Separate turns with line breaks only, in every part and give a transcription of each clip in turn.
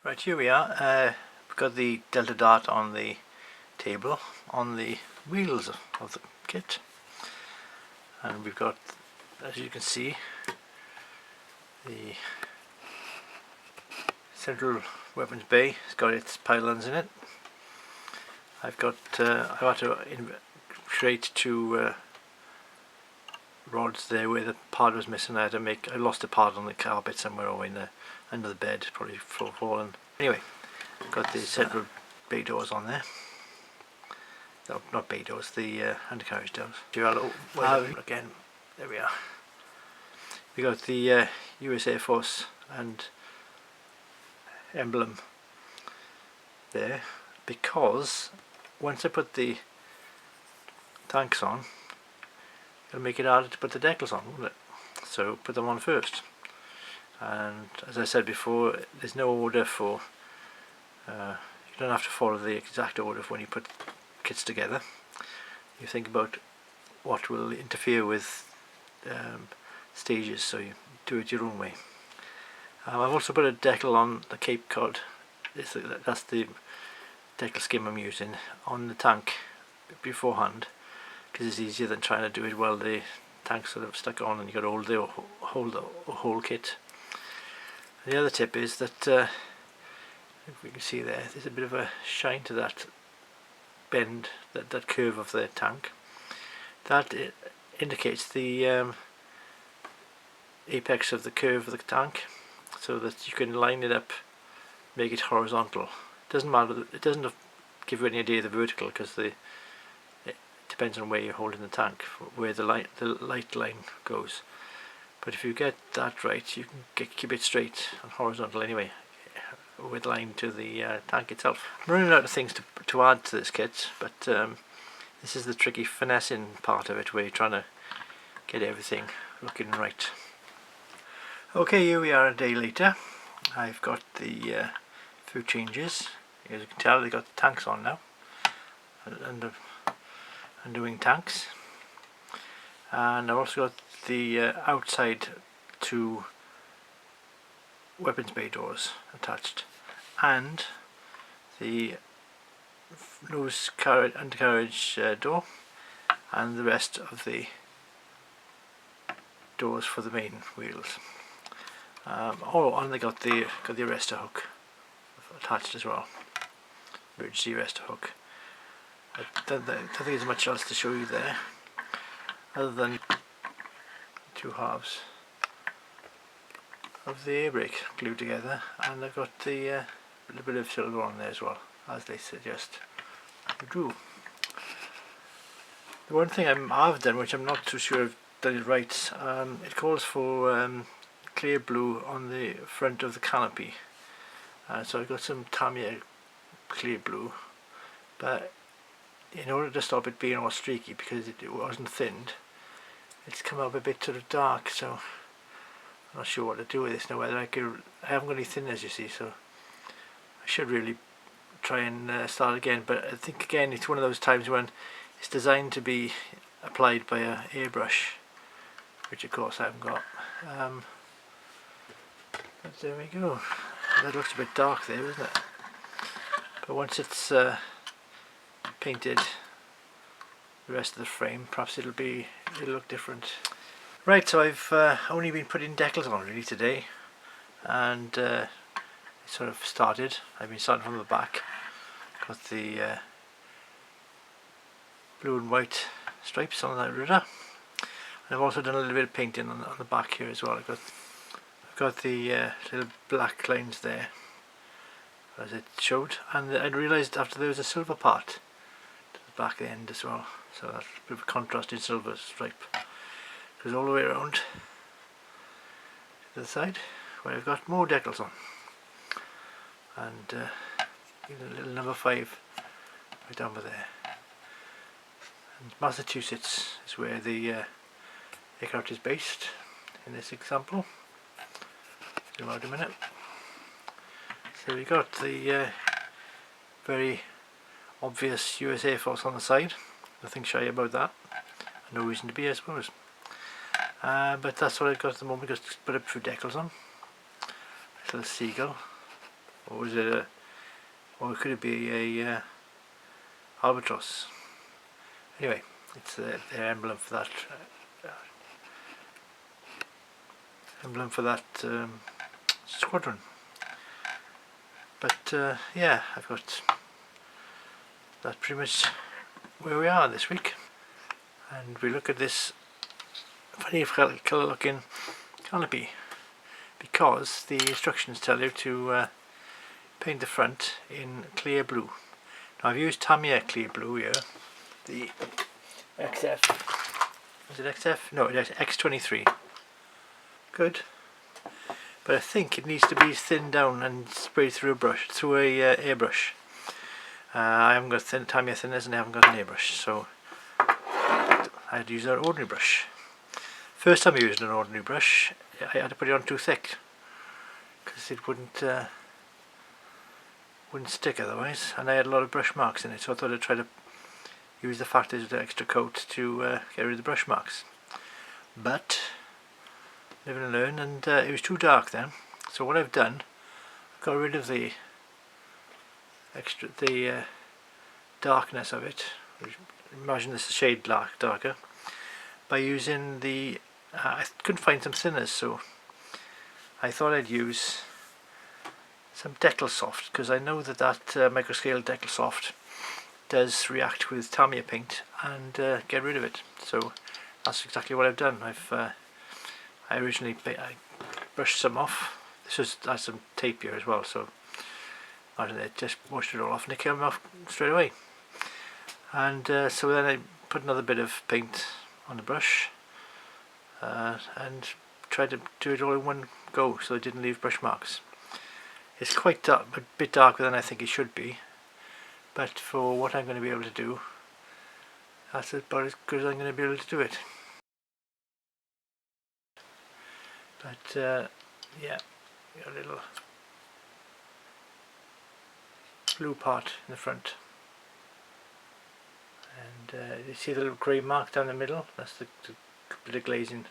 Right, here we are. We've got the delta dart on the table on the wheels of the kit, and we've got, as you can see, the central weapons bay. It's got its pylons in it. I've had to create two rods there where the part was missing. I lost a part on the carpet somewhere, or under the bed, probably fallen. Anyway, got the central bay doors on there. No, not bay doors, the undercarriage doors. Again, there we are. We got the US Air Force and emblem there, because once I put the tanks on, it'll make it harder to put the decals on, won't it? So put them on first. And as I said before, there's no order for, you don't have to follow the exact order when you put kits together. You think about what will interfere with stages, so you do it your own way. I've also put a decal on the Cape Cod. That's the decal scheme I'm using on the tank beforehand, because it's easier than trying to do it while the tank's sort of stuck on and you've got to hold the whole kit. The other tip is that, if we can see there's a bit of a shine to that bend, that curve of the tank. That indicates the apex of the curve of the tank, so that you can line it up, make it horizontal. It doesn't matter, it doesn't give you any idea of the vertical, because it depends on where you're holding the tank, where the light line goes. But if you get that right, you can keep it straight and horizontal anyway, with line to the tank itself. I'm running out of things to add to this kit, but this is the tricky finessing part of it, where you're trying to get everything looking right. Okay, here we are a day later. I've got the few changes. As you can tell, they've got the tanks on now, and doing tanks. And I've also got the outside two weapons bay doors attached, and the nose undercarriage door, and the rest of the doors for the main wheels. And they got the arrestor hook attached as well, emergency arrestor hook. I don't think there's much else to show you there, other than two halves of the air brake glued together, and I've got the little bit of silver on there as well, as they suggest you do. The one thing I've done, which I'm not too sure I've done it right, it calls for clear blue on the front of the canopy. So I've got some Tamiya clear blue, but in order to stop it being all streaky, because it wasn't thinned, it's come up a bit sort of dark, so I'm not sure what to do with this now. Whether I haven't got any thinners, you see, so I should really try and start again. But I think again it's one of those times when it's designed to be applied by an airbrush, which of course I haven't got. But there we go. That looks a bit dark there, isn't it? But once it's painted the rest of the frame, perhaps it'll look different. Right, so I've only been putting decals on really today, and it sort of started. I've been starting from the back. Got the blue and white stripes on that rudder, and I've also done a little bit of painting on the back here as well. I've got the little black lines there, as it showed, and I realised after there was a silver part to the back end as well, so that's a bit of a contrasting silver stripe. It goes all the way around to the side, where I've got more decals on, and even a little number 5 right over there. And Massachusetts is where the aircraft is based in this example. Zoom out a minute. So we got the very obvious US Air Force on the side. Nothing shy about that. No reason to be, I suppose. But that's what I've got at the moment. Just put a few decals on. A little seagull or was it a, or could it be a albatross? Anyway, it's the emblem for that squadron. But yeah, I've got that pretty much where we are this week. And we look at this funny colour looking canopy, because the instructions tell you to paint the front in clear blue. Now I've used Tamiya clear blue here, the XF, is it XF? No, it's X23. Good. But I think it needs to be thinned down and sprayed through a airbrush. I haven't got Tamiya thinners and I haven't got an airbrush, so I had to use an ordinary brush. First time I used an ordinary brush, I had to put it on too thick because it wouldn't stick otherwise, and I had a lot of brush marks in it, so I thought I'd try to use the fact that there's an extra coat to get rid of the brush marks. But live and learn, and it was too dark then, so what I've done, I've got rid of the darkness of it. Imagine this is a shade darker, by using the I couldn't find some thinners, so I thought I'd use some Decal Soft, because I know that microscale Decal Soft does react with Tamiya paint and get rid of it. So that's exactly what I've done. I originally brushed some off. This has some tape here as well, so I don't know, just washed it all off and it came off straight away. And so then I put another bit of paint on the brush and tried to do it all in one go, so it didn't leave brush marks. It's quite dark, a bit darker than I think it should be, but for what I'm going to be able to do, that's about as good as I'm going to be able to do it. But yeah, got a little blue part in the front, and you see the little grey mark down the middle. That's the bit of glazing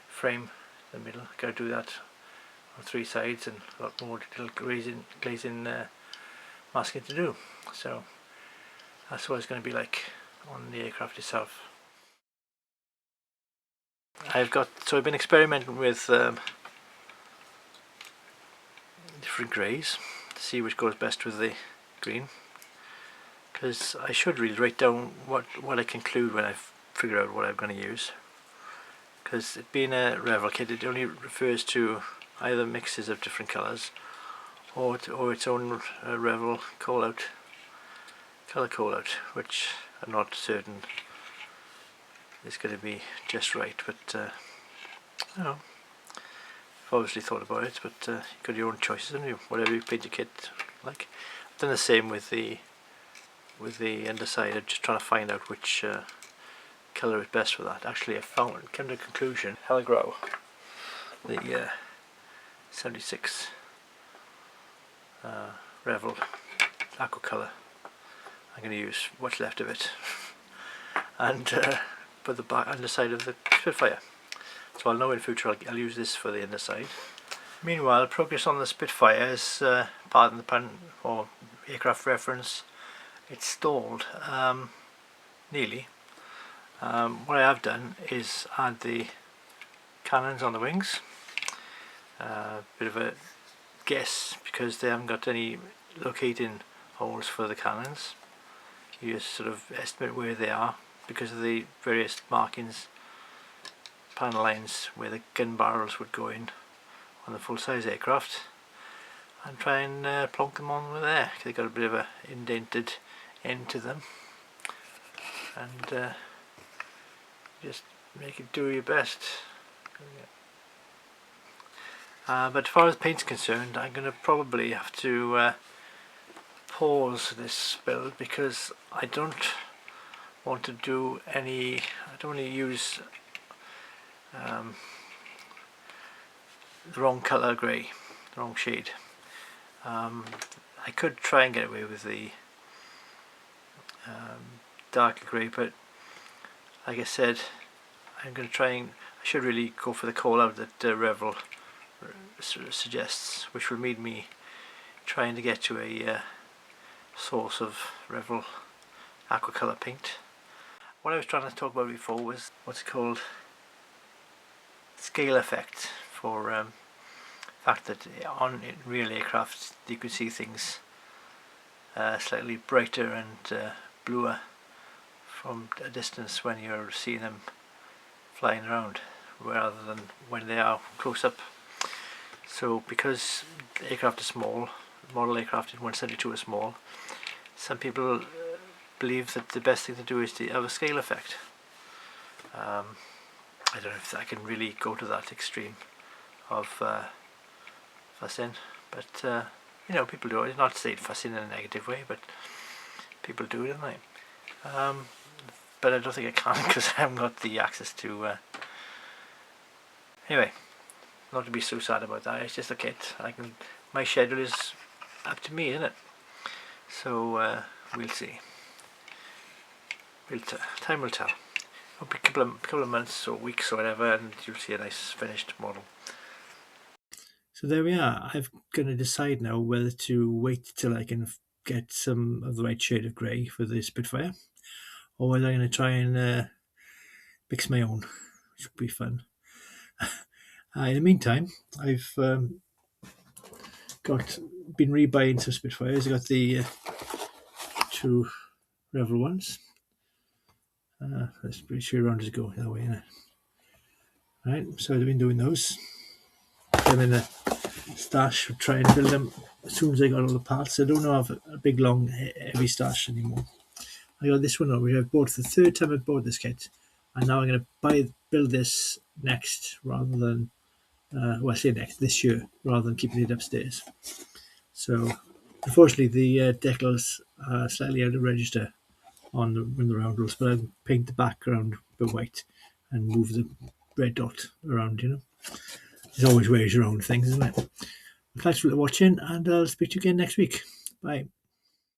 frame in the middle. Got to do that on 3 sides, and a lot more little glazing masking to do. So that's what it's going to be like on the aircraft itself. I've been experimenting with different greys to see which goes best with the green, because I should really write down what I conclude when I figure out what I'm going to use, because it being a Revel kit, it only refers to either mixes of different colours or its own Revel colour call out, which I'm not certain is going to be just right, but I don't know. I've obviously thought about it, but you've got your own choices, haven't you? Whatever you paint your kit like. I've done the same with the underside. I'm just trying to find out which colour is best for that. Actually, came to a conclusion. Hellgrow, the 76 Revel aqua colour. I'm going to use what's left of it and put the underside of the Spitfire. So I'll know in future I'll use this for the underside. Meanwhile, progress on the Spitfire is, pardon the pun, or aircraft reference, it's stalled, nearly. What I have done is add the cannons on the wings. Bit of a guess, because they haven't got any locating holes for the cannons. You just sort of estimate where they are because of the various markings, panel lines where the gun barrels would go in on the full-size aircraft, and try and plonk them on there. They've got a bit of a indented end to them, and just make it do your best. But as far as paint's concerned, I'm going to probably have to pause this build, because I don't want to do any, I don't want to use the wrong colour grey, the wrong shade. I could try and get away with the darker grey, but like I said, I'm going to try and, I should really go for the call out that Revel suggests, which will mean me trying to get to a source of Revel aquacolor paint. What I was trying to talk about before was what's called scale effect, for the fact that on real aircraft you could see things slightly brighter and bluer from a distance when you're seeing them flying around rather than when they are close up. So because the aircraft is small, model aircraft in 172 is small, some people believe that the best thing to do is to have a scale effect. I don't know if I can really go to that extreme of fussing, but you know, people do it. It's not to say fussing in a negative way, but people do it, don't they? But I don't think I can because I haven't got the access to. Anyway, not to be so sad about that. It's just a kit. My schedule is up to me, isn't it? So we'll see. Time will tell. It'll be a couple of months or weeks or whatever, and you'll see a nice finished model. So there we are. I'm going to decide now whether to wait till I can get some of the right shade of grey for the Spitfire, or whether I'm going to try and mix my own, which will be fun. In the meantime, I've been rebuying some Spitfires. I got the 2 Revel ones. That's pretty sure around to go that way, isn't it? Right, so I've been doing those. Them in a stash, try and build them as soon as I got all the parts. I don't have a big, long, heavy stash anymore. I got this one over. I've bought the third time I bought this kit, and now I'm going to build this next rather than, this year rather than keeping it upstairs. So, unfortunately, the decals are slightly out of register on the round rules, but I'll paint the background with white and move the red dot around, you know. There's always ways around things, isn't it? Thanks for watching, and I'll speak to you again next week. Bye.